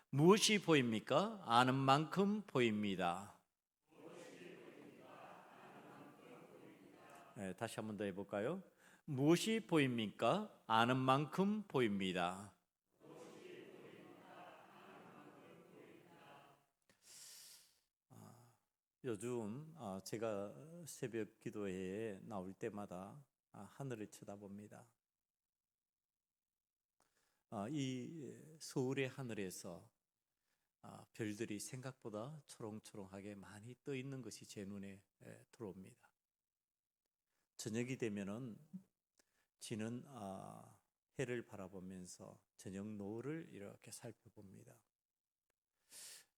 무엇이 보입니까? 아는 만큼 보입니다. 네, 다시 한 번 더 해볼까요? 무엇이 보입니까? 아는 만큼 보입니다. 요즘 제가 새벽 기도회에 나올 때마다 하늘을 쳐다봅니다. 이 서울의 하늘에서 별들이 생각보다 초롱초롱하게 많이 떠 있는 것이 제 눈에 들어옵니다. 저녁이 되면은 지는 해를 바라보면서 저녁 노을을 이렇게 살펴봅니다.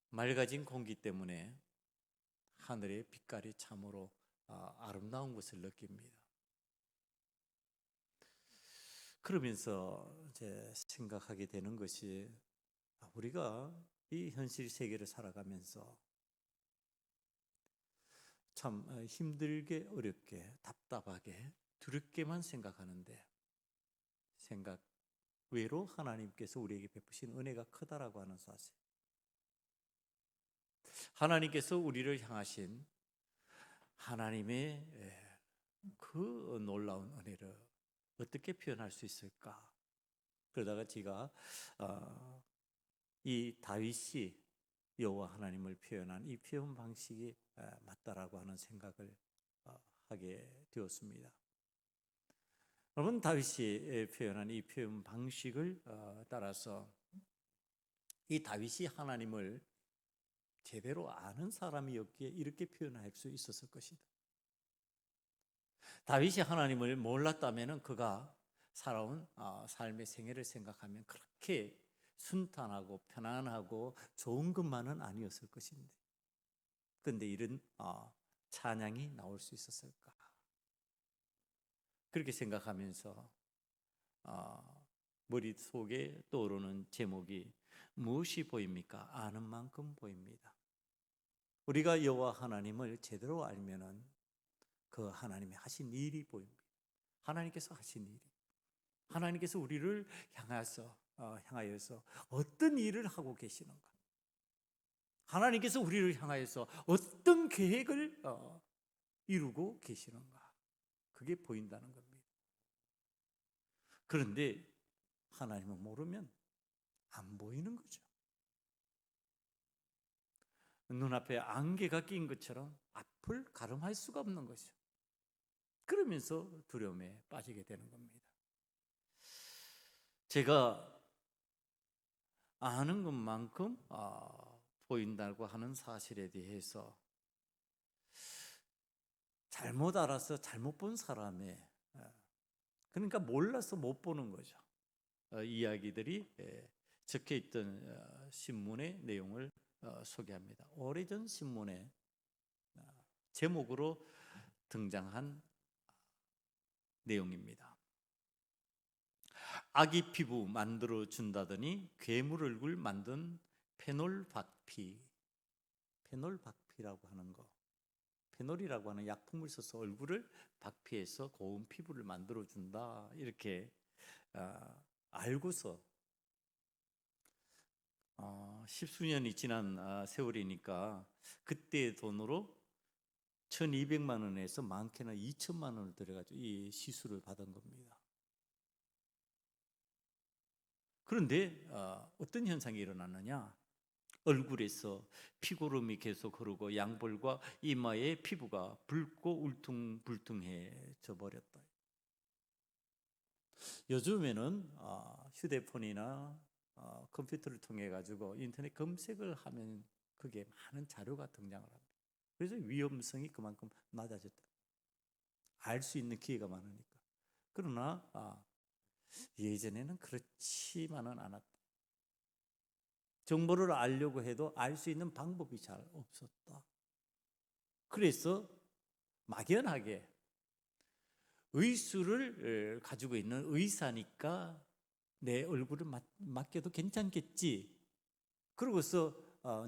맑아진 공기 때문에 하늘의 빛깔이 참으로 아름다운 것을 느낍니다. 그러면서 이제 생각하게 되는 것이 우리가 이 현실 세계를 살아가면서 참 힘들게 어렵게 답답하게 두렵게만 생각하는데 생각 외로 하나님께서 우리에게 베푸신 은혜가 크다라고 하는 사실, 하나님께서 우리를 향하신 하나님의 그 놀라운 은혜를 어떻게 표현할 수 있을까? 그러다가 제가 이 다윗이 여호와 하나님을 표현한 이 표현 방식이 맞다라고 하는 생각을 하게 되었습니다. 여러분, 다윗이 표현한 이 표현 방식을 따라서 이 다윗이 하나님을 제대로 아는 사람이었기에 이렇게 표현할 수 있었을 것이다. 다윗이 하나님을 몰랐다면 그가 살아온 삶의 생애를 생각하면 그렇게 순탄하고 편안하고 좋은 것만은 아니었을 것인데, 그런데 이런 찬양이 나올 수 있었을까? 그렇게 생각하면서 머릿속에 떠오르는 제목이 무엇이 보입니까? 아는 만큼 보입니다. 우리가 여호와 하나님을 제대로 알면은 그 하나님이 하신 일이 보입니다. 하나님께서 하신 일이, 하나님께서 우리를 향하여서 어떤 일을 하고 계시는가, 하나님께서 우리를 향하여서 어떤 계획을 이루고 계시는가, 그게 보인다는 겁니다. 그런데 하나님을 모르면 안 보이는 거죠. 눈앞에 안개가 낀 것처럼 앞을 가름할 수가 없는 것이죠. 그러면서 두려움에 빠지게 되는 겁니다. 제가 아는 것만큼 보인다고 하는 사실에 대해서 잘못 알아서 잘못 본 사람의, 그러니까 몰라서 못 보는 거죠. 이야기들이 적혀 있던 신문의 내용을 소개합니다. 오래전 신문에 제목으로 등장한 내용입니다. 아기 피부 만들어 준다더니 괴물 얼굴 만든 페놀박피. 페놀박피라고 하는 거, 페놀이라고 하는 약품을 써서 얼굴을 박피해서 고운 피부를 만들어 준다, 이렇게 알고서 십수년이 지난 세월이니까 그때 돈으로 1,200만 원에서 많게는 2천만 원을 들여가지고 이 시술을 받은 겁니다. 그런데 어떤 현상이 일어났느냐? 얼굴에서 피고름이 계속 흐르고 양볼과 이마의 피부가 붉고 울퉁불퉁해져 버렸다. 요즘에는 휴대폰이나 컴퓨터를 통해 가지고 인터넷 검색을 하면 그게 많은 자료가 등장을 합니다. 그래서 위험성이 그만큼 낮아졌다. 알 수 있는 기회가 많으니까. 그러나 예전에는 그렇지만은 않았다. 정보를 알려고 해도 알 수 있는 방법이 잘 없었다. 그래서 막연하게 의술을 가지고 있는 의사니까 내 얼굴을 맡겨도 괜찮겠지, 그러고서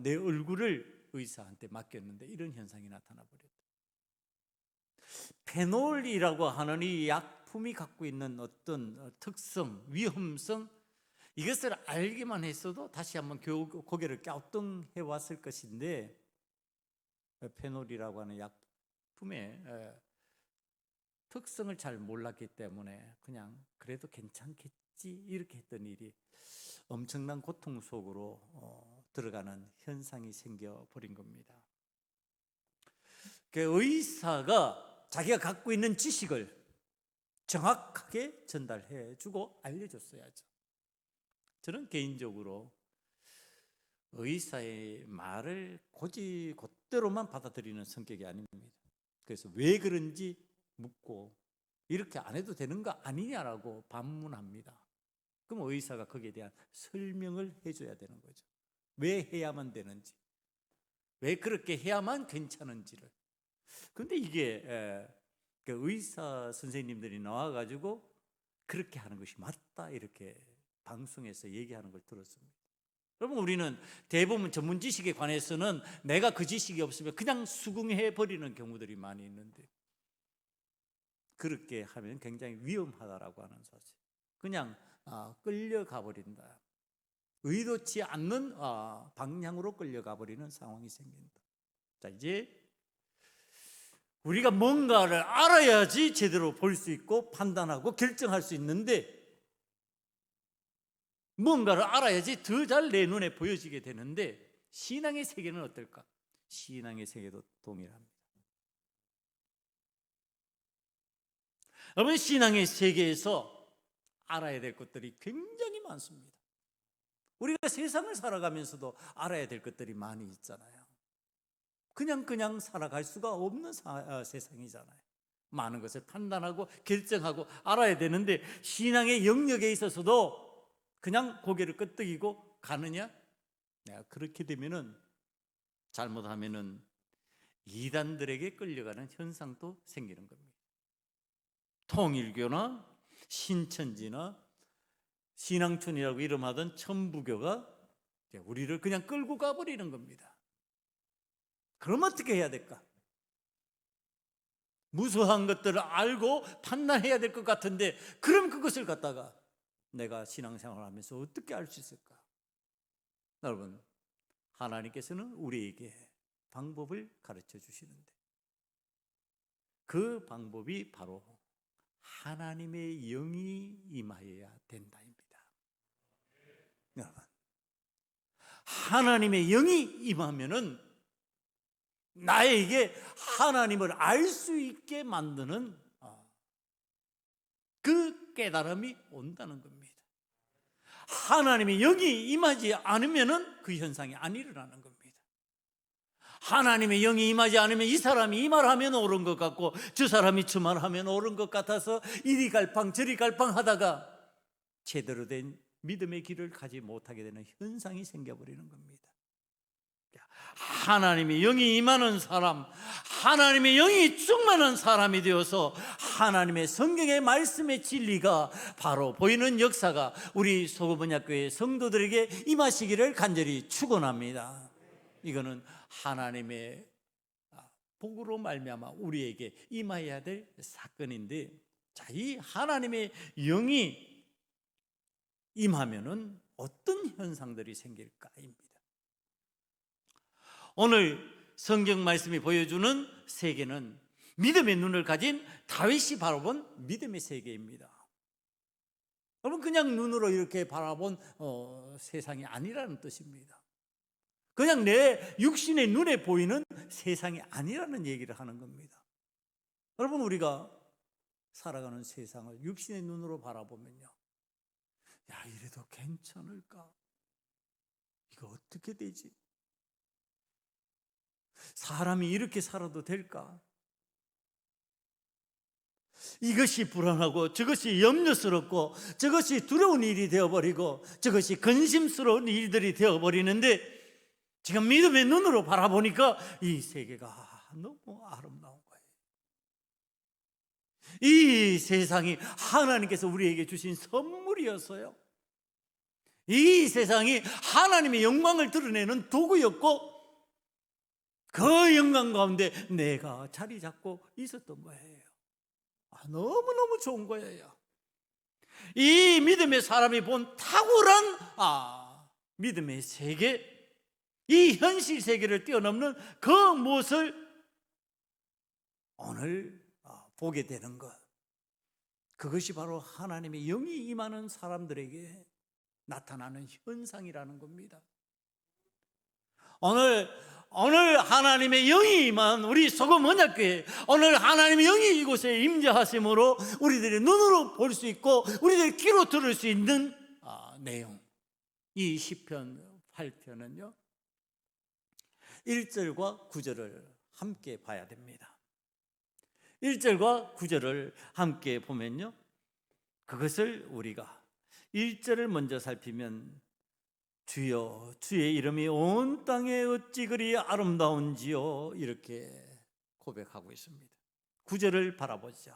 내 얼굴을 의사한테 맡겼는데 이런 현상이 나타나 버렸다. 페놀이라고 하는 이 약품이 갖고 있는 어떤 특성, 위험성, 이것을 알기만 했어도 다시 한번 고개를 갸우뚱해 왔을 것인데, 페놀이라고 하는 약품의 특성을 잘 몰랐기 때문에 그냥 그래도 괜찮겠지 이렇게 했던 일이 엄청난 고통 속으로 들어가는 현상이 생겨버린 겁니다. 그 의사가 자기가 갖고 있는 지식을 정확하게 전달해 주고 알려줬어야죠. 저는 개인적으로 의사의 말을 곧이 곧대로만 받아들이는 성격이 아닙니다. 그래서 왜 그런지 묻고 이렇게 안 해도 되는 거 아니냐라고 반문합니다. 그럼 의사가 거기에 대한 설명을 해줘야 되는 거죠. 왜 해야만 되는지, 왜 그렇게 해야만 괜찮은지를. 그런데 이게 그 의사 선생님들이 나와가지고 그렇게 하는 것이 맞다 이렇게 방송에서 얘기하는 걸 들었습니다. 여러분, 우리는 대부분 전문 지식에 관해서는 내가 그 지식이 없으면 그냥 수긍해 버리는 경우들이 많이 있는데, 그렇게 하면 굉장히 위험하다라고 하는 사실. 그냥 끌려가 버린다. 의도치 않는 방향으로 끌려가 버리는 상황이 생긴다. 자, 이제 우리가 뭔가를 알아야지 제대로 볼 수 있고 판단하고 결정할 수 있는데, 뭔가를 알아야지 더 잘 내 눈에 보여지게 되는데, 신앙의 세계는 어떨까? 신앙의 세계도 동일합니다. 여러분, 신앙의 세계에서 알아야 될 것들이 굉장히 많습니다. 우리가 세상을 살아가면서도 알아야 될 것들이 많이 있잖아요. 그냥 살아갈 수가 없는 세상이잖아요. 많은 것을 판단하고 결정하고 알아야 되는데, 신앙의 영역에 있어서도 그냥 고개를 끄덕이고 가느냐? 그렇게 되면은, 잘못하면은 이단들에게 끌려가는 현상도 생기는 겁니다. 통일교나 신천지나 신앙촌이라고 이름하던 천부교가 우리를 그냥 끌고 가버리는 겁니다. 그럼 어떻게 해야 될까? 무수한 것들을 알고 판단해야 될 것 같은데, 그럼 그것을 갖다가 내가 신앙생활을 하면서 어떻게 알 수 있을까? 여러분, 하나님께서는 우리에게 방법을 가르쳐 주시는데, 그 방법이 바로 하나님의 영이 임하여야 된다입니다. 여러분, 하나님의 영이 임하면은 나에게 하나님을 알 수 있게 만드는 그 깨달음이 온다는 겁니다. 하나님의 영이 임하지 않으면은 그 현상이 안 일어나는 겁니다. 하나님의 영이 임하지 않으면 이 사람이 이 말하면 옳은 것 같고 저 사람이 저 말하면 옳은 것 같아서 이리 갈팡 저리 갈팡 하다가 제대로 된 믿음의 길을 가지 못하게 되는 현상이 생겨버리는 겁니다. 하나님의 영이 임하는 사람, 하나님의 영이 충만한 사람이 되어서 하나님의 성경의 말씀의 진리가 바로 보이는 역사가 우리 소금언약교회 성도들에게 임하시기를 간절히 축원합니다. 이거는 하나님의 복으로 말미암아 우리에게 임하여야 될 사건인데, 자, 이 하나님의 영이 임하면은 어떤 현상들이 생길까입니다. 오늘 성경 말씀이 보여주는 세계는 믿음의 눈을 가진 다윗이 바라본 믿음의 세계입니다. 여러분, 그냥 눈으로 이렇게 바라본 세상이 아니라는 뜻입니다. 그냥 내 육신의 눈에 보이는 세상이 아니라는 얘기를 하는 겁니다. 여러분, 우리가 살아가는 세상을 육신의 눈으로 바라보면요, 야, 이래도 괜찮을까? 이거 어떻게 되지? 사람이 이렇게 살아도 될까? 이것이 불안하고 저것이 염려스럽고 저것이 두려운 일이 되어버리고 저것이 근심스러운 일들이 되어버리는데, 지금 믿음의 눈으로 바라보니까 이 세계가 너무 아름다운 거예요. 이 세상이 하나님께서 우리에게 주신 선물이었어요. 이 세상이 하나님의 영광을 드러내는 도구였고, 그 영광 가운데 내가 자리 잡고 있었던 거예요. 너무너무 좋은 거예요. 이 믿음의 사람이 본 탁월한 믿음의 세계, 이 현실 세계를 뛰어넘는 그 무엇을 오늘 보게 되는 것, 그것이 바로 하나님의 영이 임하는 사람들에게 나타나는 현상이라는 겁니다. 오늘 하나님의 영이 임한 우리 소금 언약교회, 오늘 하나님의 영이 이곳에 임재하심으로 우리들의 눈으로 볼 수 있고 우리들의 귀로 들을 수 있는 내용, 이 시편 8편은요 1절과 9절을 함께 봐야 됩니다. 1절과 9절을 함께 보면요, 그것을 우리가 1절을 먼저 살피면 주여 주의 이름이 온 땅에 어찌 그리 아름다운지요, 이렇게 고백하고 있습니다. 9절을 바라보죠.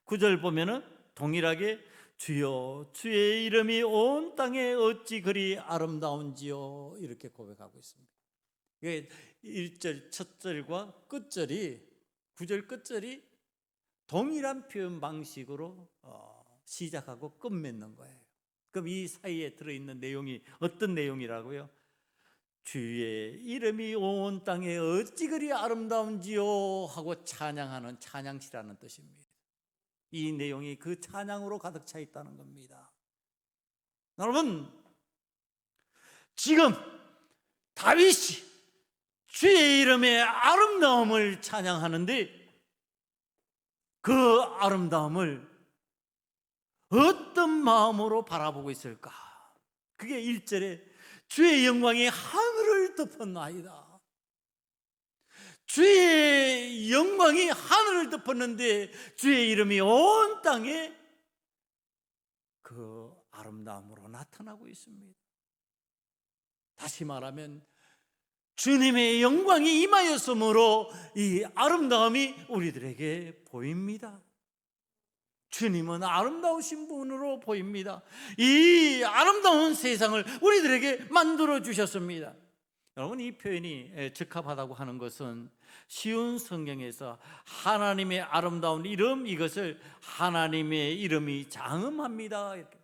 9절 보면은 동일하게 주여 주의 이름이 온 땅에 어찌 그리 아름다운지요, 이렇게 고백하고 있습니다. 1절 첫 절과 끝절이, 9절 끝절이 동일한 표현 방식으로 시작하고 끝맺는 거예요. 그럼 이 사이에 들어있는 내용이 어떤 내용이라고요? 주의 이름이 온 땅에 어찌 그리 아름다운지요 하고 찬양하는 찬양시라는 뜻입니다. 이 내용이 그 찬양으로 가득 차 있다는 겁니다. 여러분, 지금 다윗이 주의 이름의 아름다움을 찬양하는데 그 아름다움을 어떤 마음으로 바라보고 있을까? 그게 1절에 주의 영광이 하늘을 덮었나이다. 주의 영광이 하늘을 덮었는데 주의 이름이 온 땅에 그 아름다움으로 나타나고 있습니다. 다시 말하면 주님의 영광이 임하였으므로 이 아름다움이 우리들에게 보입니다. 주님은 아름다우신 분으로 보입니다. 이 아름다운 세상을 우리들에게 만들어 주셨습니다. 여러분, 이 표현이 적합하다고 하는 것은 쉬운 성경에서 하나님의 아름다운 이름, 이것을 하나님의 이름이 장엄합니다, 이렇게.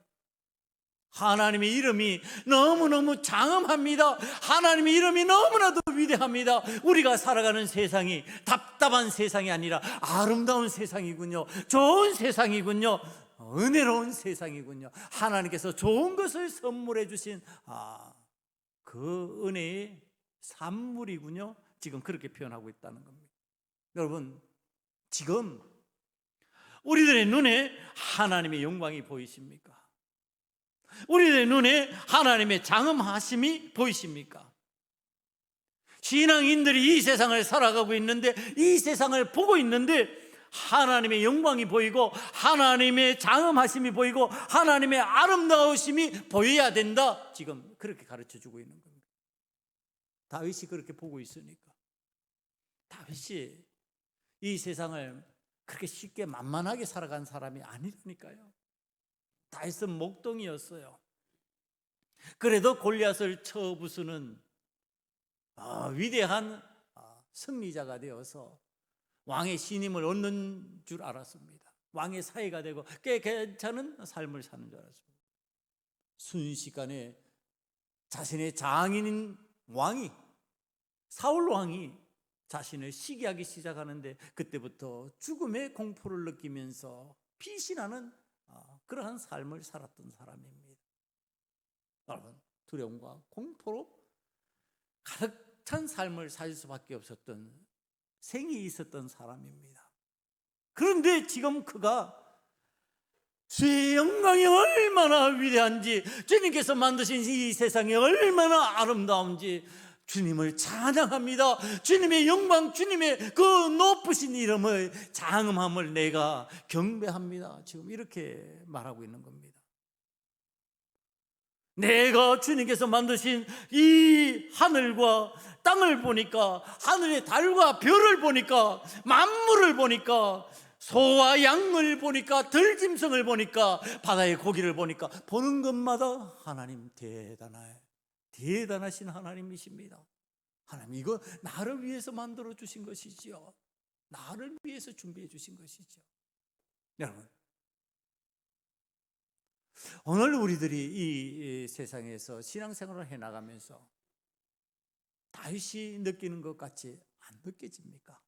하나님의 이름이 너무너무 장엄합니다. 하나님의 이름이 너무나도 위대합니다. 우리가 살아가는 세상이 답답한 세상이 아니라 아름다운 세상이군요. 좋은 세상이군요. 은혜로운 세상이군요. 하나님께서 좋은 것을 선물해 주신 그 은혜의 산물이군요. 지금 그렇게 표현하고 있다는 겁니다. 여러분, 지금 우리들의 눈에 하나님의 영광이 보이십니까? 우리의 눈에 하나님의 장엄하심이 보이십니까? 신앙인들이 이 세상을 살아가고 있는데, 이 세상을 보고 있는데 하나님의 영광이 보이고 하나님의 장엄하심이 보이고 하나님의 아름다우심이 보여야 된다, 지금 그렇게 가르쳐주고 있는 겁니다. 다윗이 그렇게 보고 있으니까. 다윗이 이 세상을 그렇게 쉽게 만만하게 살아간 사람이 아니라니까요. 다윗은 목동이었어요. 그래도 골리앗을 쳐 부수는 위대한 승리자가 되어서 왕의 신임을 얻는 줄 알았습니다. 왕의 사이가 되고 꽤 괜찮은 삶을 사는 줄 알았습니다. 순식간에 자신의 장인인 왕이, 사울 왕이 자신을 시기하기 시작하는데, 그때부터 죽음의 공포를 느끼면서 피신하는 그러한 삶을 살았던 사람입니다. 여러분, 두려움과 공포로 가득 찬 삶을 살 수밖에 없었던, 생이 있었던 사람입니다. 그런데 지금 그가 주의 영광이 얼마나 위대한지, 주님께서 만드신 이 세상이 얼마나 아름다운지 주님을 찬양합니다. 주님의 영광, 주님의 그 높으신 이름을, 장엄함을 내가 경배합니다. 지금 이렇게 말하고 있는 겁니다. 내가 주님께서 만드신 이 하늘과 땅을 보니까, 하늘의 달과 별을 보니까, 만물을 보니까, 소와 양을 보니까, 들짐승을 보니까, 바다의 고기를 보니까, 보는 것마다 하나님 대단하신 하나님이십니다. 하나님, 이거 나를 위해서 만들어 주신 것이지요. 나를 위해서 준비해 주신 것이죠. 여러분, 오늘 우리들이 이 세상에서 신앙생활을 해나가면서 다윗이 느끼는 것 같이 안 느껴집니까?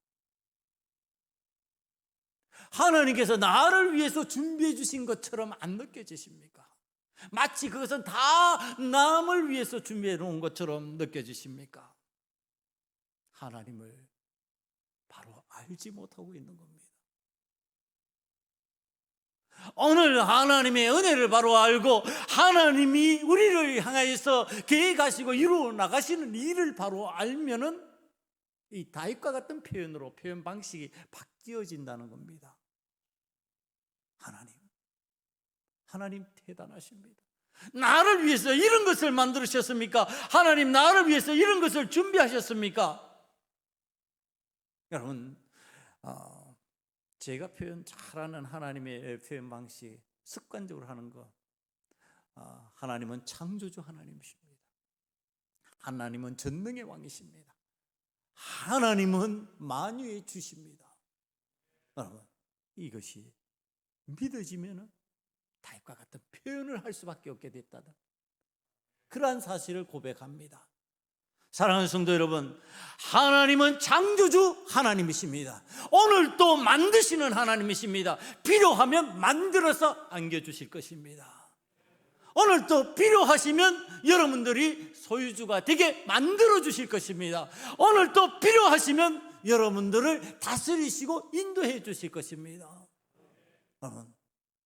하나님께서 나를 위해서 준비해 주신 것처럼 안 느껴지십니까? 마치 그것은 다 남을 위해서 준비해 놓은 것처럼 느껴지십니까? 하나님을 바로 알지 못하고 있는 겁니다. 오늘 하나님의 은혜를 바로 알고 하나님이 우리를 향하여서 계획하시고 이루어 나가시는 일을 바로 알면은 이 다윗과 같은 표현으로 표현 방식이 바뀌어진다는 겁니다. 하나님 대단하십니다. 나를 위해서 이런 것을 만드셨습니까? 하나님 나를 위해서 이런 것을 준비하셨습니까? 여러분, 제가 표현 잘하는 하나님의 표현 방식, 습관적으로 하는 거, 하나님은 창조주 하나님이십니다. 하나님은 전능의 왕이십니다. 하나님은 만유의 주십니다. 여러분, 이것이 믿어지면 다윗과 같은 표현을 할 수밖에 없게 됐다는 그러한 사실을 고백합니다. 사랑하는 성도 여러분, 하나님은 창조주 하나님이십니다. 오늘 또 만드시는 하나님이십니다. 필요하면 만들어서 안겨주실 것입니다. 오늘 또 필요하시면 여러분들이 소유주가 되게 만들어 주실 것입니다. 오늘 또 필요하시면 여러분들을 다스리시고 인도해 주실 것입니다.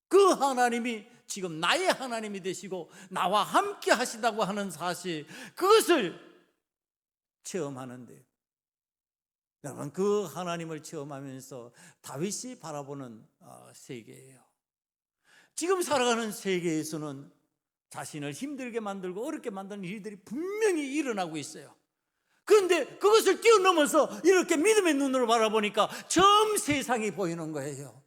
그 하나님이 지금 나의 하나님이 되시고 나와 함께 하시다고 하는 사실, 그것을 체험하는데, 여러분, 그 하나님을 체험하면서 다윗이 바라보는 세계예요. 지금 살아가는 세계에서는 자신을 힘들게 만들고 어렵게 만드는 일들이 분명히 일어나고 있어요. 그런데 그것을 뛰어넘어서 이렇게 믿음의 눈으로 바라보니까 처음 세상이 보이는 거예요.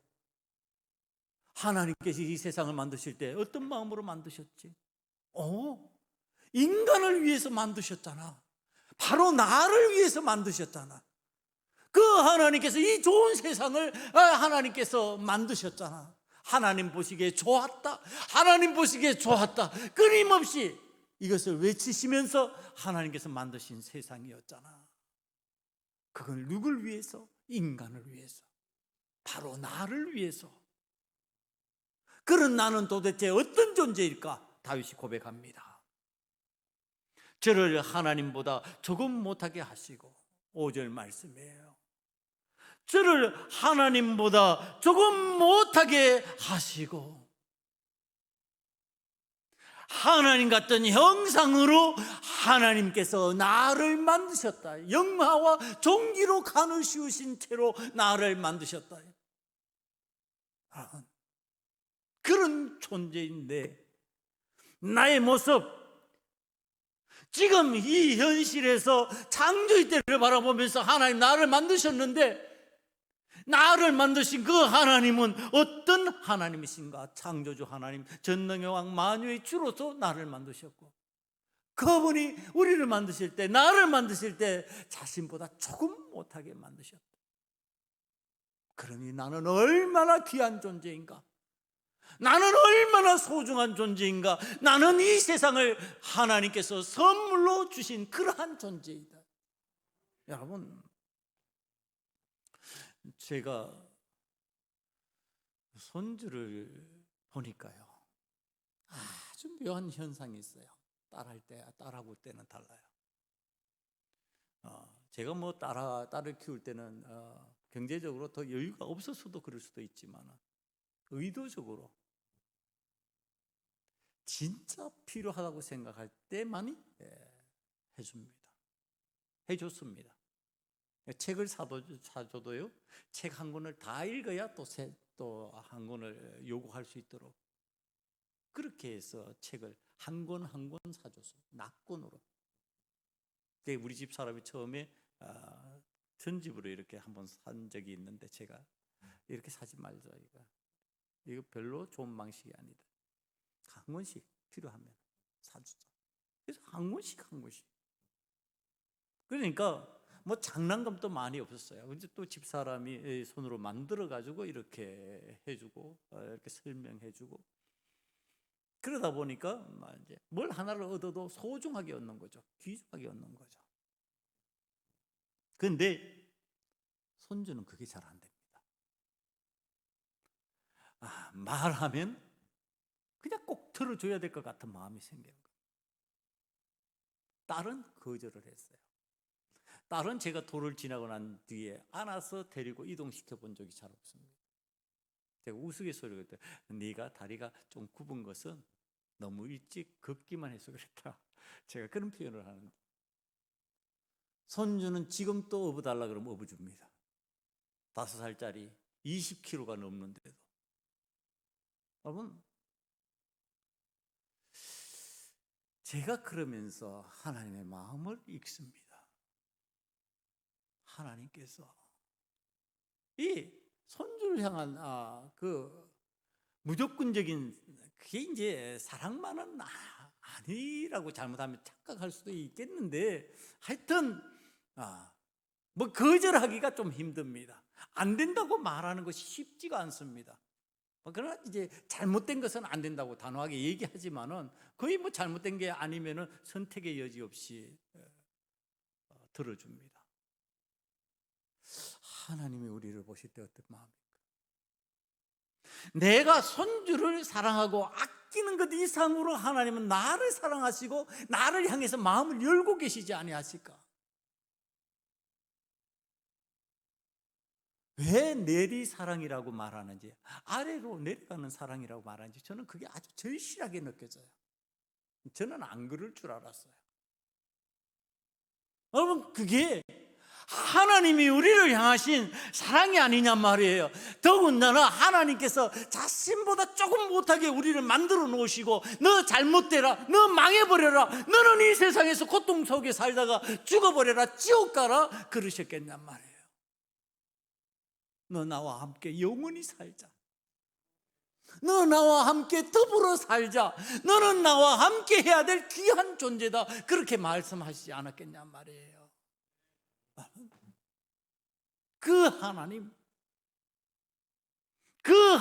하나님께서 이 세상을 만드실 때 어떤 마음으로 만드셨지? 인간을 위해서 만드셨잖아. 바로 나를 위해서 만드셨잖아. 그 하나님께서 이 좋은 세상을 하나님께서 만드셨잖아. 하나님 보시기에 좋았다. 하나님 보시기에 좋았다. 끊임없이 이것을 외치시면서 하나님께서 만드신 세상이었잖아. 그걸 누굴 위해서? 인간을 위해서. 바로 나를 위해서. 그런 나는 도대체 어떤 존재일까? 다윗이 고백합니다. 저를 하나님보다 조금 못하게 하시고, 5절 말씀이에요. 저를 하나님보다 조금 못하게 하시고 하나님 같은 형상으로 하나님께서 나를 만드셨다. 영화와 종기로 간을 씌우신 채로 나를 만드셨다. 그런 존재인데 나의 모습, 지금 이 현실에서 창조의 때를 바라보면서 하나님 나를 만드셨는데, 나를 만드신 그 하나님은 어떤 하나님이신가? 창조주 하나님, 전능의 왕, 만유의 주로서 나를 만드셨고, 그분이 우리를 만드실 때, 나를 만드실 때 자신보다 조금 못하게 만드셨다. 그러니 나는 얼마나 귀한 존재인가? 나는 얼마나 소중한 존재인가? 나는 이 세상을 하나님께서 선물로 주신 그러한 존재이다. 여러분, 제가 손주를 보니까요, 아주 묘한 현상이 있어요. 딸하고 때는 달라요. 제가 뭐 딸을 키울 때는 경제적으로 더 여유가 없었어도 그럴 수도 있지만 의도적으로 진짜 필요하다고 생각할 때만이 해줬습니다. 책을 사줘도요, 책 한 권을 다 읽어야 또 한 권을 요구할 수 있도록 그렇게 해서 책을 한 권 한 권 사줬어요. 낙권으로. 우리 집 사람이 처음에 전집으로 이렇게 한번 산 적이 있는데, 제가 이렇게 사지 말자, 이거 별로 좋은 방식이 아니다. 한 권씩 필요하면 사주자. 그래서 한 권씩. 그러니까 뭐 장난감도 많이 없었어요. 근데 또 집사람이 손으로 만들어 가지고 이렇게 해주고, 이렇게 설명해주고, 그러다 보니까 이제 뭘 하나를 얻어도 소중하게 얻는 거죠. 귀중하게 얻는 거죠. 그런데 손주는 그게 잘 안 됩니다. 말하면 그냥 꼭 들어줘야 될 것 같은 마음이 생기는 거예요. 딸은 거절을 했어요. 딸은 제가 도를 지나고 난 뒤에 안아서 데리고 이동시켜 본 적이 잘 없습니다. 제가 우스갯소리를 했더니 네가 다리가 좀 굽은 것은 너무 일찍 걷기만 해서 그랬다. 제가 그런 표현을 하는데, 손주는 지금 또 업어달라 그러면 업어줍니다. 5살짜리 20kg가 넘는데도. 여러분, 제가 그러면서 하나님의 마음을 읽습니다. 하나님께서 이 손주를 향한 그 무조건적인, 그게 이제 사랑만은 아니라고 잘못하면 착각할 수도 있겠는데, 하여튼 뭐 거절하기가 좀 힘듭니다. 안 된다고 말하는 것이 쉽지가 않습니다. 그러나 이제 잘못된 것은 안 된다고 단호하게 얘기하지만은 거의 뭐 잘못된 게 아니면은 선택의 여지 없이 들어줍니다. 하나님이 우리를 보실 때 어떤 마음입니까? 내가 손주를 사랑하고 아끼는 것 이상으로 하나님은 나를 사랑하시고 나를 향해서 마음을 열고 계시지 아니하실까? 왜 내리 사랑이라고 말하는지, 아래로 내려가는 사랑이라고 말하는지 저는 그게 아주 절실하게 느껴져요. 저는 안 그럴 줄 알았어요. 여러분, 그게 하나님이 우리를 향하신 사랑이 아니냔 말이에요. 더군다나 하나님께서 자신보다 조금 못하게 우리를 만들어 놓으시고, 너 잘못되라, 너 망해버려라, 너는 이 세상에서 고통 속에 살다가 죽어버려라, 지옥 가라 그러셨겠냔 말이에요. 너 나와 함께 영원히 살자, 너 나와 함께 더불어 살자, 너는 나와 함께 해야 될 귀한 존재다, 그렇게 말씀하시지 않았겠냔 말이에요. 그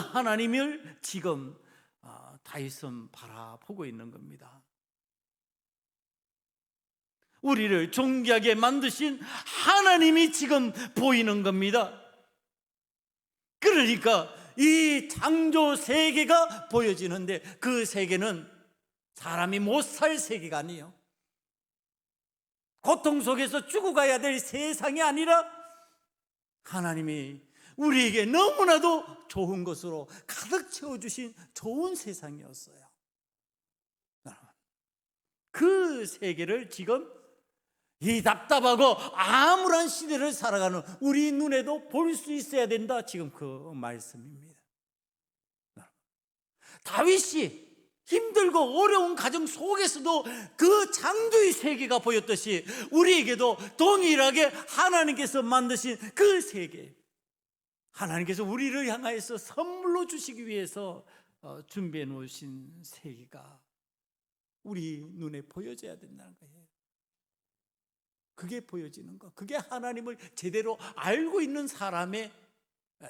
하나님을 지금 다윗은 바라보고 있는 겁니다. 우리를 존귀하게 만드신 하나님이 지금 보이는 겁니다. 그러니까 이 창조 세계가 보여지는데, 그 세계는 사람이 못 살 세계가 아니에요. 고통 속에서 죽어가야 될 세상이 아니라 하나님이 우리에게 너무나도 좋은 것으로 가득 채워주신 좋은 세상이었어요. 그 세계를 지금 이 답답하고 암울한 시대를 살아가는 우리 눈에도 볼 수 있어야 된다, 지금 그 말씀입니다. 다윗이 힘들고 어려운 가정 속에서도 그 창조의 세계가 보였듯이, 우리에게도 동일하게 하나님께서 만드신 그 세계, 하나님께서 우리를 향하여서 선물로 주시기 위해서 준비해 놓으신 세계가 우리 눈에 보여져야 된다는 거예요. 그게 보여지는 것, 그게 하나님을 제대로 알고 있는 사람의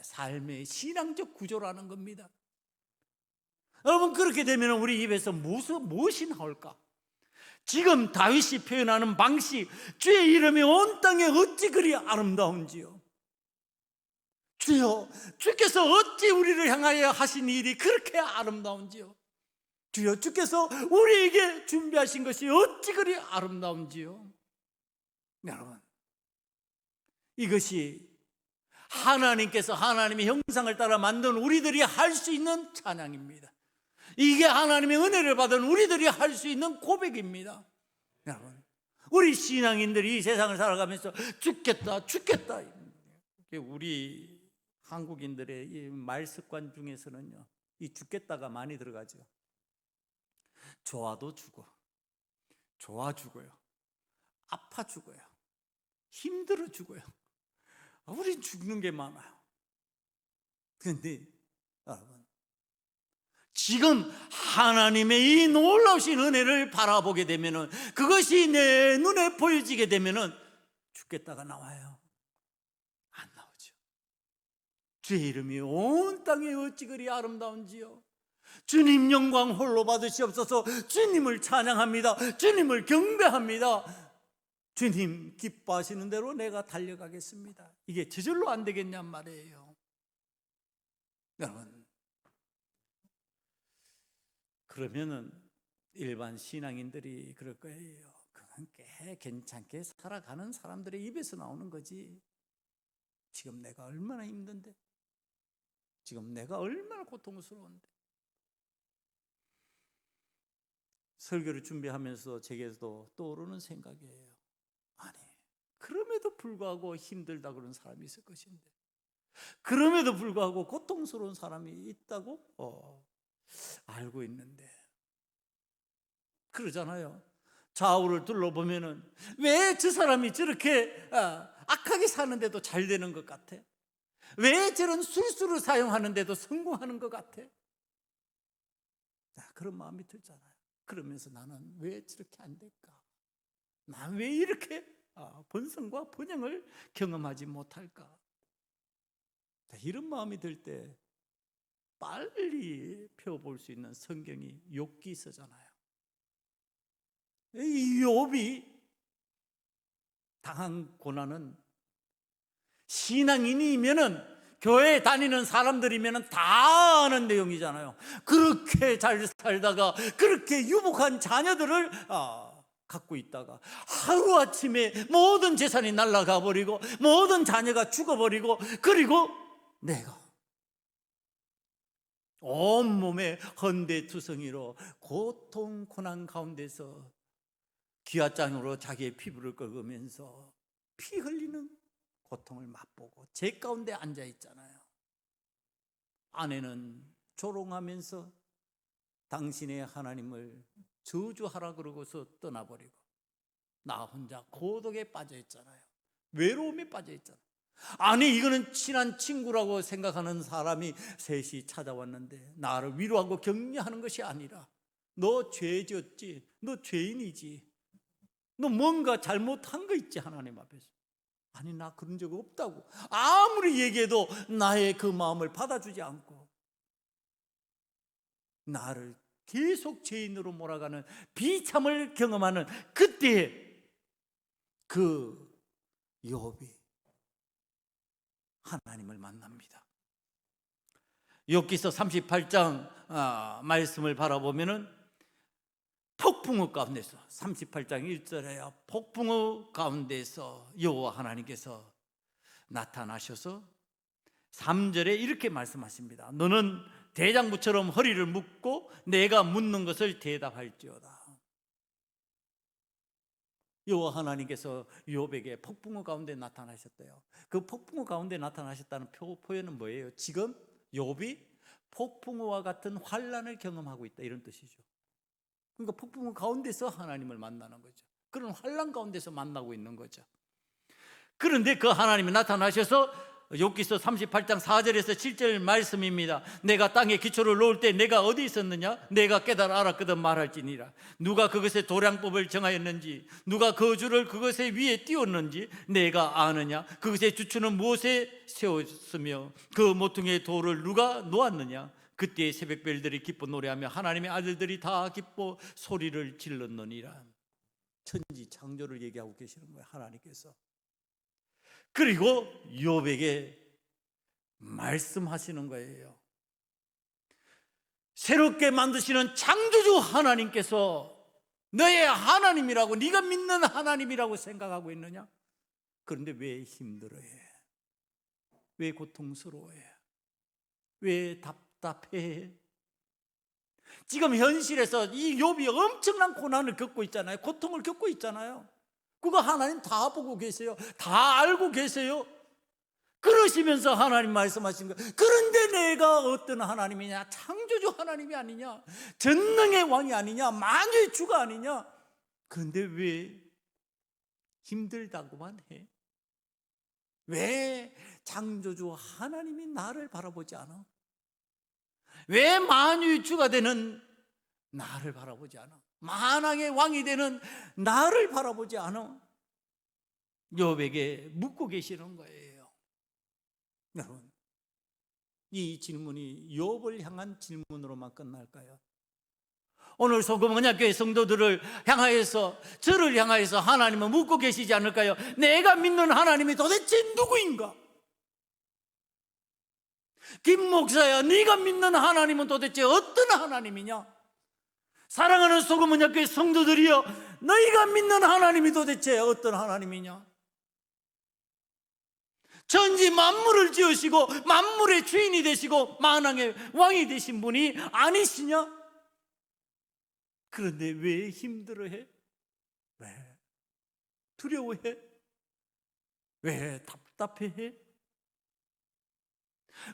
삶의 신앙적 구조라는 겁니다. 여러분, 그렇게 되면 우리 입에서 무엇이 나올까? 지금 다윗이 표현하는 방식, 주의 이름이 온 땅에 어찌 그리 아름다운지요. 주여, 주께서 어찌 우리를 향하여 하신 일이 그렇게 아름다운지요. 주여, 주께서 우리에게 준비하신 것이 어찌 그리 아름다운지요. 여러분, 이것이 하나님께서 하나님의 형상을 따라 만든 우리들이 할 수 있는 찬양입니다. 이게 하나님의 은혜를 받은 우리들이 할 수 있는 고백입니다. 여러분, 우리 신앙인들이 이 세상을 살아가면서 죽겠다, 죽겠다, 우리 한국인들의 이 말 습관 중에서는요, 이 죽겠다가 많이 들어가죠. 좋아도 죽어, 좋아 죽어요, 아파 죽어요, 힘들어 죽어요. 우린 죽는 게 많아요. 그런데 여러분, 지금 하나님의 이 놀라우신 은혜를 바라보게 되면은, 그것이 내 눈에 보여지게 되면은 죽겠다가 나와요? 주의 이름이 온 땅에 어찌 그리 아름다운지요. 주님 영광 홀로 받으시옵소서. 주님을 찬양합니다. 주님을 경배합니다. 주님 기뻐하시는 대로 내가 달려가겠습니다. 이게 저절로 안 되겠냔 말이에요. 여러분, 그러면은 일반 신앙인들이 그럴 거예요. 그건 꽤 괜찮게 살아가는 사람들의 입에서 나오는 거지. 지금 내가 얼마나 힘든데, 지금 내가 얼마나 고통스러운데. 설교를 준비하면서 제게도 떠오르는 생각이에요. 아니, 그럼에도 불구하고 힘들다 그런 사람이 있을 것인데, 그럼에도 불구하고 고통스러운 사람이 있다고 알고 있는데, 그러잖아요. 좌우를 둘러보면은 왜 저 사람이 저렇게 악하게 사는데도 잘 되는 것 같아? 왜 저런 술수를 사용하는데도 성공하는 것 같아? 그런 마음이 들잖아요. 그러면서 나는 왜 저렇게 안 될까? 난 왜 이렇게 번성과 번영을 경험하지 못할까? 이런 마음이 들 때 빨리 펴볼 수 있는 성경이 욥기서잖아요. 이 욥이 당한 고난은 신앙인이면은, 교회 다니는 사람들이면은 다 아는 내용이잖아요. 그렇게 잘 살다가 그렇게 유복한 자녀들을 갖고 있다가 하루아침에 모든 재산이 날아가 버리고 모든 자녀가 죽어버리고, 그리고 내가 온몸에 헌대투성이로 고통 고난 가운데서 기아장으로 자기의 피부를 긁으면서 피 흘리는 고통을 맛보고 제 가운데 앉아 있잖아요. 아내는 조롱하면서 당신의 하나님을 저주하라 그러고서 떠나버리고 나 혼자 고독에 빠져 있잖아요. 외로움에 빠져 있잖아요. 아니, 이거는 친한 친구라고 생각하는 사람이 셋이 찾아왔는데 나를 위로하고 격려하는 것이 아니라, 너 죄 지었지, 너 죄인이지, 너 뭔가 잘못한 거 있지 하나님 앞에서. 아니, 나 그런 적 없다고 아무리 얘기해도 나의 그 마음을 받아주지 않고 나를 계속 죄인으로 몰아가는 비참을 경험하는 그때 그 욥이 하나님을 만납니다. 욥기서 38장 말씀을 바라보면은 폭풍우 가운데서, 38장 1절에요. 폭풍우 가운데서 여호와 하나님께서 나타나셔서 3절에 이렇게 말씀하십니다. 너는 대장부처럼 허리를 묶고 내가 묻는 것을 대답할지어다. 여호와 하나님께서 욥에게 폭풍우 가운데 나타나셨대요. 그 폭풍우 가운데 나타나셨다는 표현은 뭐예요? 지금 욥이 폭풍우와 같은 환난을 경험하고 있다, 이런 뜻이죠. 그러니까 폭풍우 가운데서 하나님을 만나는 거죠. 그런 환난 가운데서 만나고 있는 거죠. 그런데 그 하나님이 나타나셔서 욥기서 38장 4절에서 7절 말씀입니다. 내가 땅에 기초를 놓을 때 내가 어디 있었느냐? 내가 깨달아 알았거든 말할지니라. 누가 그것의 도량법을 정하였는지, 누가 그 줄을 그것의 위에 띄웠는지 내가 아느냐? 그것의 주추는 무엇에 세웠으며 그 모퉁이의 돌을 누가 놓았느냐? 그때 새벽별들이 기뻐 노래하며 하나님의 아들들이 다 기뻐 소리를 질렀느니라. 천지 창조를 얘기하고 계시는 거예요, 하나님께서. 그리고 욥에게 말씀하시는 거예요. 새롭게 만드시는 창조주 하나님께서 너의 하나님이라고, 네가 믿는 하나님이라고 생각하고 있느냐? 그런데 왜 힘들어해? 왜 고통스러워해? 왜 답답해? 지금 현실에서 이 욥이 엄청난 고난을 겪고 있잖아요. 고통을 겪고 있잖아요. 그거 하나님 다 보고 계세요. 다 알고 계세요. 그러시면서 하나님 말씀하신 거예요. 그런데 내가 어떤 하나님이냐? 창조주 하나님이 아니냐? 전능의 왕이 아니냐? 만유의 주가 아니냐? 그런데 왜 힘들다고만 해? 왜 창조주 하나님이 나를 바라보지 않아? 왜 만유의 주가 되는 나를 바라보지 않아? 만왕의 왕이 되는 나를 바라보지 않아? 욥에게 묻고 계시는 거예요. 여러분, 이 질문이 욥을 향한 질문으로만 끝날까요? 오늘 소금언약교회 성도들을 향하여서, 저를 향하여서 하나님은 묻고 계시지 않을까요? 내가 믿는 하나님이 도대체 누구인가? 김 목사야, 네가 믿는 하나님은 도대체 어떤 하나님이냐? 사랑하는 소금언약교회 성도들이여, 너희가 믿는 하나님이 도대체 어떤 하나님이냐? 천지 만물을 지으시고 만물의 주인이 되시고 만왕의 왕이 되신 분이 아니시냐? 그런데 왜 힘들어해? 왜 두려워해? 왜 답답해해?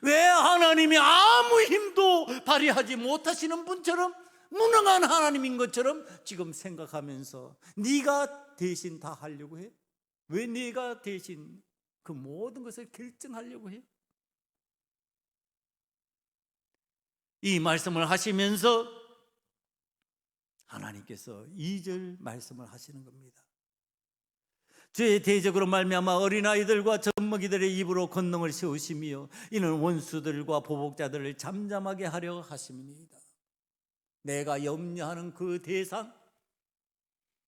왜 하나님이 아무 힘도 발휘하지 못하시는 분처럼, 무능한 하나님인 것처럼 지금 생각하면서 네가 대신 다 하려고 해? 왜 네가 대신 그 모든 것을 결정하려고 해? 이 말씀을 하시면서 하나님께서 2절 말씀을 하시는 겁니다. 주의 대적으로 말미암아 어린아이들과 젖먹이들의 입으로 권능을 세우시며 이는 원수들과 보복자들을 잠잠하게 하려 하심이니이다. 내가 염려하는 그 대상,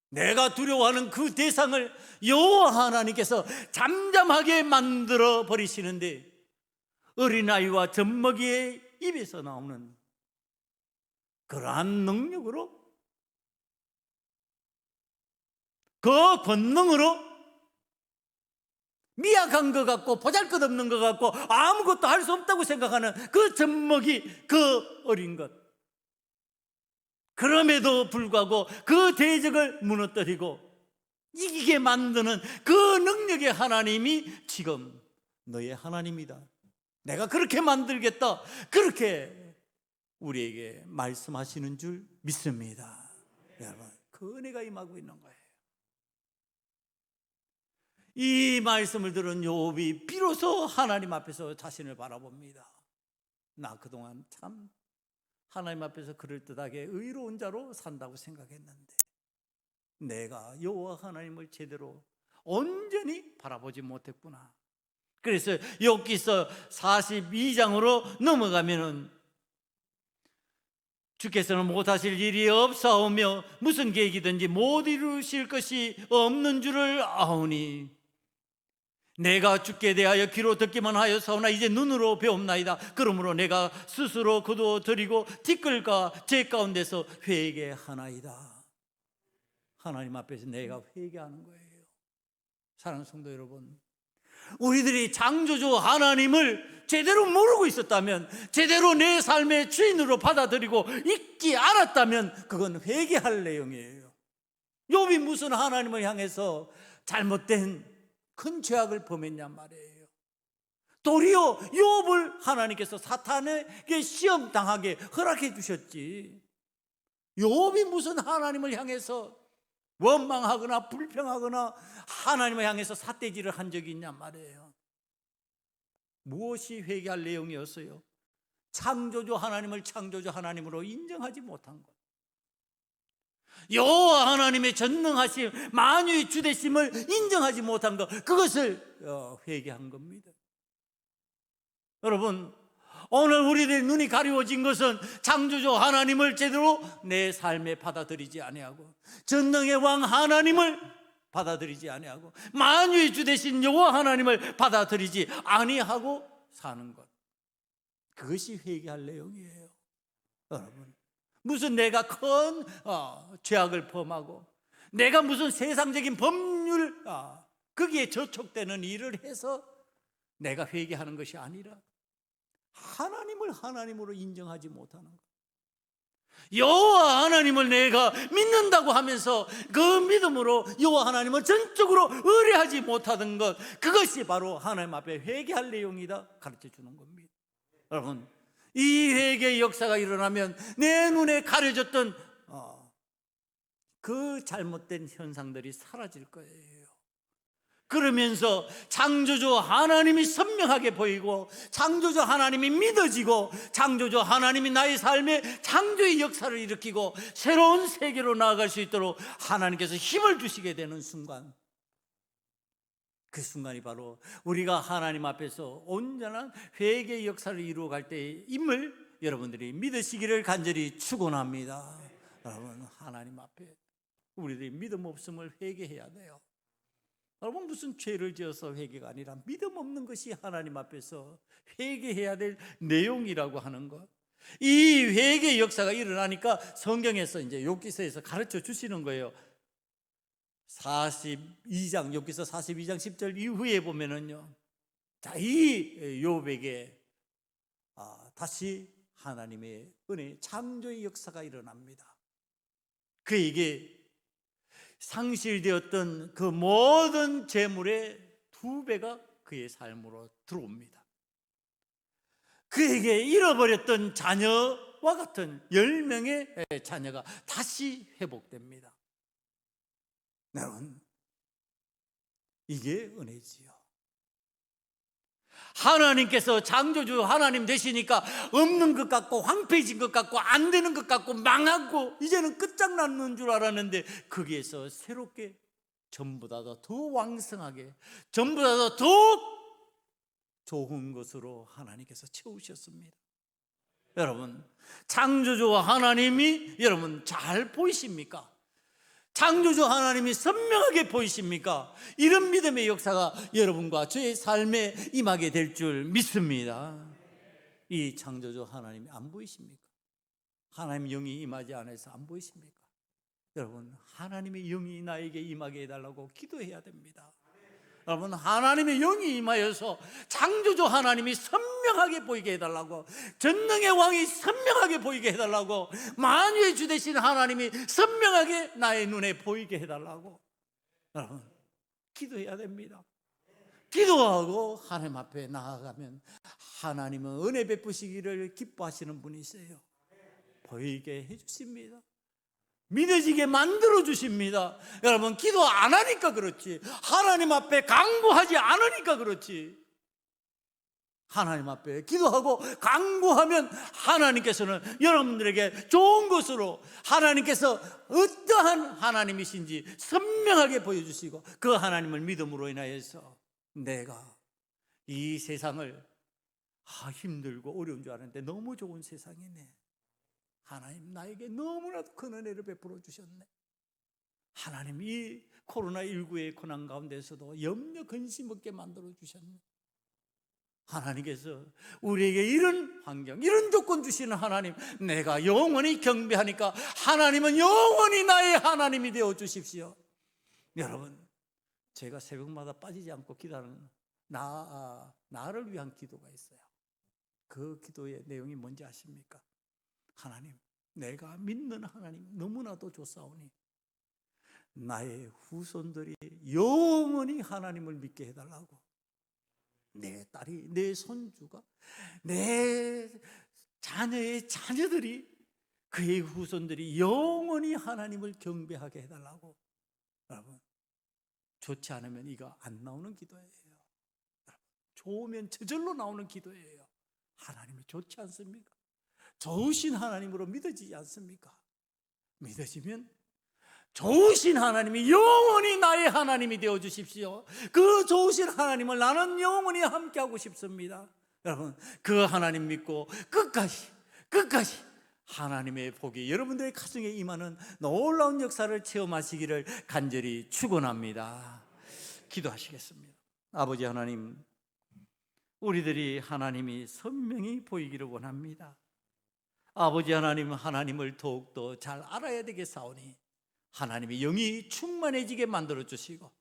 내가 두려워하는 그 대상을 여호와 하나님께서 잠잠하게 만들어 버리시는데, 어린아이와 젖먹이의 입에서 나오는 그러한 능력으로, 그 권능으로 미약한 것 같고 보잘것없는 것 같고 아무것도 할 수 없다고 생각하는 그 젖먹이, 그 어린 것, 그럼에도 불구하고 그 대적을 무너뜨리고 이기게 만드는 그 능력의 하나님이 지금 너의 하나님이다, 내가 그렇게 만들겠다, 그렇게 우리에게 말씀하시는 줄 믿습니다. 여러분, 그 은혜가 임하고 있는 거예요. 이 말씀을 들은 욥이 비로소 하나님 앞에서 자신을 바라봅니다. 나 그동안 참 하나님 앞에서 그럴듯하게 의로운 자로 산다고 생각했는데 내가 여호와 하나님을 제대로 온전히 바라보지 못했구나. 그래서 욥기서 42장으로 넘어가면은 주께서는 못하실 일이 없사오며 무슨 계획이든지 못 이루실 것이 없는 줄을 아오니 내가 주께 대하여 귀로 듣기만 하였사오나 이제 눈으로 배옵나이다. 그러므로 내가 스스로 거두어드리고 티끌과 제 가운데서 회개하나이다. 하나님 앞에서 내가 회개하는 거예요. 사랑하는 성도 여러분, 우리들이 창조주 하나님을 제대로 모르고 있었다면, 제대로 내 삶의 주인으로 받아들이고 있지 않았다면 그건 회개할 내용이에요. 욥이 무슨 하나님을 향해서 잘못된 큰 죄악을 범했냔 말이에요. 도리어 욥을 하나님께서 사탄에게 시험당하게 허락해 주셨지, 욥이 무슨 하나님을 향해서 원망하거나 불평하거나 하나님을 향해서 삿대질을 한 적이 있냔 말이에요. 무엇이 회개할 내용이었어요? 창조주 하나님을 창조주 하나님으로 인정하지 못한 것, 여호와 하나님의 전능하심, 만유의 주되심을 인정하지 못한 것, 그것을 회개한 겁니다. 여러분, 오늘 우리들의 눈이 가리워진 것은 창조주 하나님을 제대로 내 삶에 받아들이지 아니하고, 전능의 왕 하나님을 받아들이지 아니하고, 만유의 주 되신 여호와 하나님을 받아들이지 아니하고 사는 것, 그것이 회개할 내용이에요. 여러분, 무슨 내가 큰 죄악을 범하고 내가 무슨 세상적인 법률 거기에 저촉되는 일을 해서 내가 회개하는 것이 아니라 하나님을 하나님으로 인정하지 못하는 것, 여호와 하나님을 내가 믿는다고 하면서 그 믿음으로 여호와 하나님을 전적으로 의뢰하지 못하던 것, 그것이 바로 하나님 앞에 회개할 내용이다 가르쳐 주는 겁니다. 여러분, 이 회개의 역사가 일어나면 내 눈에 가려졌던 그 잘못된 현상들이 사라질 거예요. 그러면서 창조주 하나님이 선명하게 보이고, 창조주 하나님이 믿어지고, 창조주 하나님이 나의 삶에 창조의 역사를 일으키고 새로운 세계로 나아갈 수 있도록 하나님께서 힘을 주시게 되는 순간, 그 순간이 바로 우리가 하나님 앞에서 온전한 회개의 역사를 이루어갈 때의 임을 여러분들이 믿으시기를 간절히 축원합니다. 여러분, 하나님 앞에 우리들이 믿음 없음을 회개해야 돼요. 여러분, 무슨 죄를 지어서 회개가 아니라 믿음 없는 것이 하나님 앞에서 회개해야 될 내용이라고 하는 것. 이 회개의 역사가 일어나니까 성경에서 이제 욥기서에서 가르쳐 주시는 거예요. 42장, 욥기서 42장 10절 이후에 보면은요, 자, 이 욥에게 다시 하나님의 은혜, 창조의 역사가 일어납니다. 그에게 상실되었던 그 모든 재물의 2배가 그의 삶으로 들어옵니다. 그에게 잃어버렸던 자녀와 같은 10명의 자녀가 다시 회복됩니다. 여러분, 이게 은혜지요. 하나님께서 창조주 하나님 되시니까 없는 것 같고 황폐해진 것 같고 안 되는 것 같고 망하고 이제는 끝장났는 줄 알았는데, 거기에서 새롭게 전보다 더 왕성하게, 전보다 더 좋은 것으로 하나님께서 채우셨습니다. 여러분, 창조주 하나님이 여러분 잘 보이십니까? 창조주 하나님이 선명하게 보이십니까? 이런 믿음의 역사가 여러분과 저의 삶에 임하게 될 줄 믿습니다. 이 창조주 하나님이 안 보이십니까? 하나님의 영이 임하지 않아서 안 보이십니까? 여러분, 하나님의 영이 나에게 임하게 해달라고 기도해야 됩니다. 여러분, 하나님의 영이 임하여서 창조주 하나님이 선명하게 보이게 해달라고, 전능의 왕이 선명하게 보이게 해달라고, 만유의 주 되신 하나님이 선명하게 나의 눈에 보이게 해달라고 여러분, 기도해야 됩니다. 기도하고 하나님 앞에 나아가면 하나님은 은혜 베푸시기를 기뻐하시는 분이세요. 보이게 해주십니다. 믿어지게 만들어 주십니다. 여러분, 기도 안 하니까 그렇지, 하나님 앞에 간구하지 않으니까 그렇지, 하나님 앞에 기도하고 간구하면 하나님께서는 여러분들에게 좋은 것으로, 하나님께서 어떠한 하나님이신지 선명하게 보여주시고, 그 하나님을 믿음으로 인하여서 내가 이 세상을 힘들고 어려운 줄 알았는데 너무 좋은 세상이네, 하나님 나에게 너무나도 큰 은혜를 베풀어 주셨네, 하나님 이 코로나19의 고난 가운데서도 염려 근심 없게 만들어 주셨네, 하나님께서 우리에게 이런 환경, 이런 조건 주시는 하나님, 내가 영원히 경배하니까 하나님은 영원히 나의 하나님이 되어 주십시오. 여러분, 제가 새벽마다 빠지지 않고 기도하는 나를 위한 기도가 있어요. 그 기도의 내용이 뭔지 아십니까? 하나님, 내가 믿는 하나님 너무나도 좋사오니 나의 후손들이 영원히 하나님을 믿게 해달라고, 내 딸이, 내 손주가, 내 자녀의 자녀들이, 그의 후손들이 영원히 하나님을 경배하게 해달라고. 여러분, 좋지 않으면 이거 안 나오는 기도예요. 좋으면 저절로 나오는 기도예요. 하나님이 좋지 않습니까? 좋으신 하나님으로 믿어지지 않습니까? 믿어지면 좋으신 하나님이 영원히 나의 하나님이 되어 주십시오. 그 좋으신 하나님을 나는 영원히 함께하고 싶습니다. 여러분, 그 하나님 믿고 끝까지 하나님의 복이 여러분들의 가정에 임하는 놀라운 역사를 체험하시기를 간절히 축원합니다. 기도하시겠습니다. 아버지 하나님, 우리들이 하나님이 선명히 보이기를 원합니다. 아버지 하나님, 하나님을 더욱더 잘 알아야 되겠사오니 하나님의 영이 충만해지게 만들어 주시고,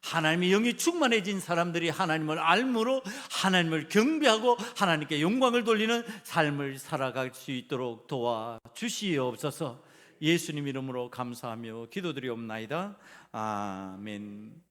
하나님의 영이 충만해진 사람들이 하나님을 알므로 하나님을 경배하고 하나님께 영광을 돌리는 삶을 살아갈 수 있도록 도와주시옵소서. 예수님 이름으로 감사하며 기도드리옵나이다. 아멘.